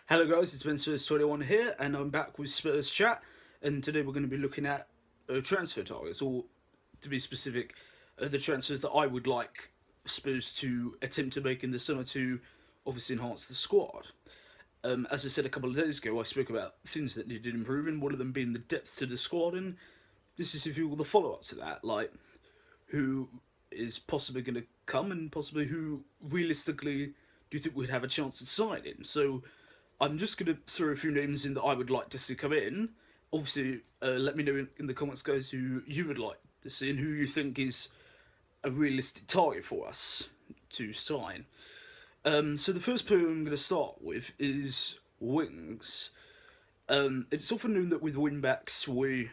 Hello guys, it's Ben Spurs 21 here, and I'm back with Spurs Chat, and today we're going to be looking at transfer targets, or to be specific, the transfers that I would like Spurs to attempt to make in the summer to obviously enhance the squad. As I said a couple of days ago, I spoke about things that needed improving, one of them being the depth to the squad, and this is if you will the follow-up to that, like who is possibly going to come and possibly who realistically do you think we'd have a chance at signing. So I'm just going to throw a few names in that I would like to see come in. Obviously, let me know in the comments, guys, who you would like to see and who you think is a realistic target for us to sign. So the first player I'm going to start with is wings. It's often known that with wing backs we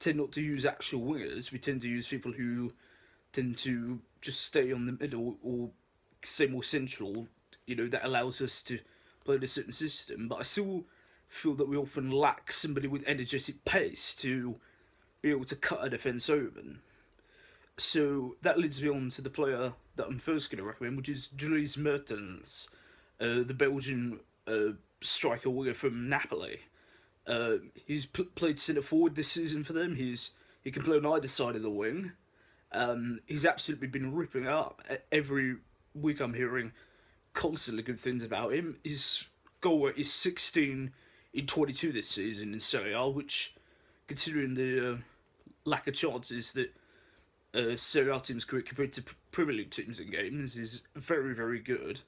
tend not to use actual wingers. We tend to use people who tend to just stay on the middle or stay more central. That allows us to play a certain system. But I still feel that we often lack somebody with energetic pace to be able to cut a defence open. So that leads me on to the player that I'm first going to recommend, which is Dries Mertens, the Belgian striker winger from Napoli. He's played centre forward this season for them. He can play on either side of the wing. He's absolutely been ripping it up. Every week I'm hearing constantly good things about him. His goal rate is 16 in 22 this season in Serie A, which, considering the lack of chances that Serie A teams create compared to Premier League teams in games, is very, very good.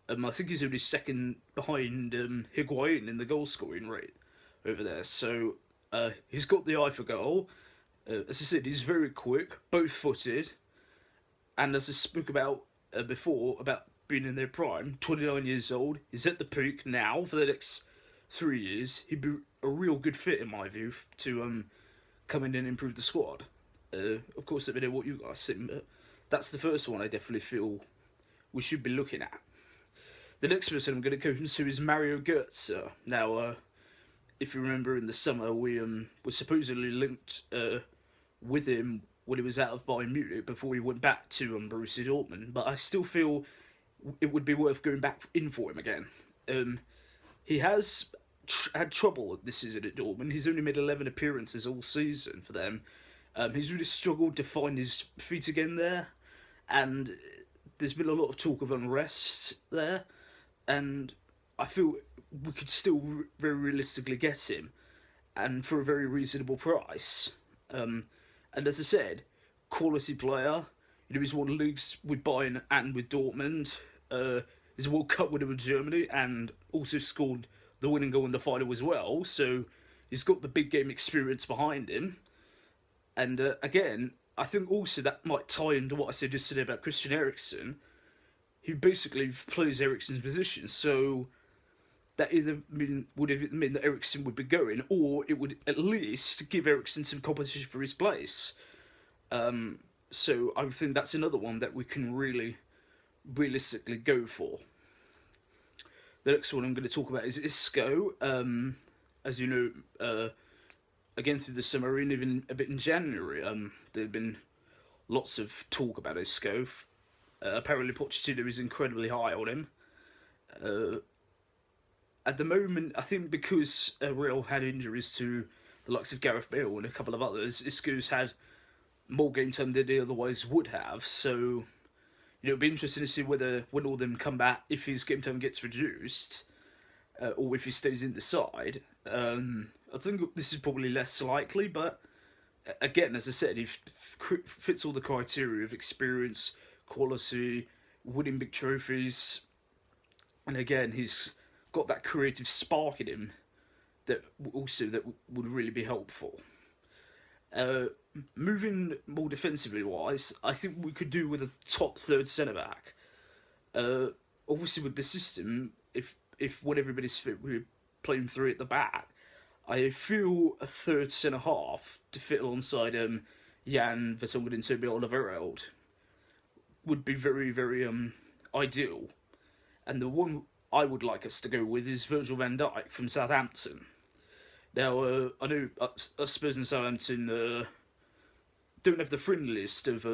I think he's only second behind Higuain in the goal scoring rate over there. So he's got the eye for goal. As I said, he's very quick, both footed, and as I spoke about before, about being in their prime, 29 years old, he's at the peak now for the next 3 years. He'd be a real good fit, in my view, to come in and improve the squad. Of course, let me know what you guys think, but that's the first one I definitely feel we should be looking at. The next person I'm going to go into is Mario Götze. Now, if you remember in the summer, we were supposedly linked with him when he was out of Bayern Munich before he went back to Borussia Dortmund, but I still feel it would be worth going back in for him again. He has had trouble this season at Dortmund. He's only made 11 appearances all season for them. He's really struggled to find his feet again there, and there's been a lot of talk of unrest there, and I feel we could still very realistically get him, and for a very reasonable price. And as I said, quality player. He's won leagues with Bayern and with Dortmund. He's a World Cup winner with Germany and also scored the winning goal in the final as well. So he's got the big game experience behind him. And again, I think also that might tie into what I said yesterday about Christian Eriksen. He basically plays Eriksen's position. So that either would have meant that Eriksen would be going, or it would at least give Eriksen some competition for his place. So I think that's another one that we can really realistically go for. The next one I'm going to talk about is Isco. As you know, again through the summer and even a bit in January, there have been lots of talk about Isco. Apparently Pochettino is incredibly high on him. At the moment, I think because Real had injuries to the likes of Gareth Bale and a couple of others, Isco's had more game time than he otherwise would have. So, it'll be interesting to see whether when all of them come back, if his game time gets reduced, or if he stays in the side. I think this is probably less likely, but again, as I said, he fits all the criteria of experience, quality, winning big trophies, and again, he's got that creative spark in him that would really be helpful. Moving more defensively wise, I think we could do with a top third centre back. Obviously, with the system, if when everybody's fit, we're playing three at the back. I feel a third centre half to fit alongside Jan Vertonghen and Toby Alderweireld would be very, very ideal. And the one I would like us to go with is Virgil van Dijk from Southampton. Now, I know Spurs and Southampton don't have the friendliest of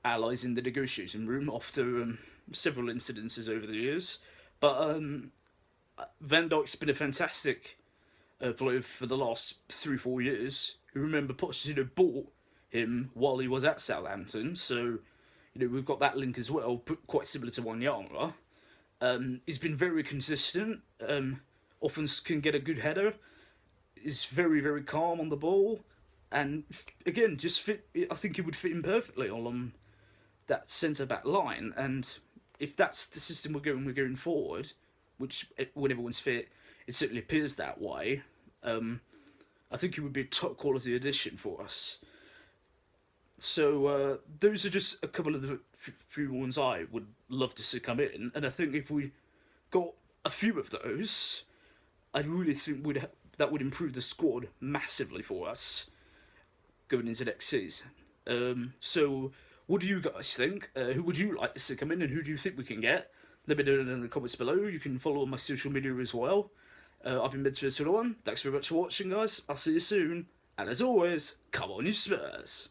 allies in the negotiating room after several incidences over the years, but Van Dijk's been a fantastic player for the last 3 4 years. You remember Pochettino bought him while he was at Southampton, so we've got that link as well, quite similar to Wanyama. He's been very consistent. Often can get a good header. Is very very calm on the ball, and again just fit. I think he would fit in perfectly on that centre back line. And if that's the system we're going forward, which when everyone's fit, it certainly appears that way. I think he would be a top quality addition for us. So those are just a couple of the few ones I would love to see come in, and I think if we got a few of those, I really think that would improve the squad massively for us going into next season. So what do you guys think? Who would you like to see come in, and who do you think we can get? Let me know in the comments below. You can follow on my social media as well. I've been Mid-Spurs1. Thanks very much for watching, guys. I'll see you soon. And as always, come on, you Spurs.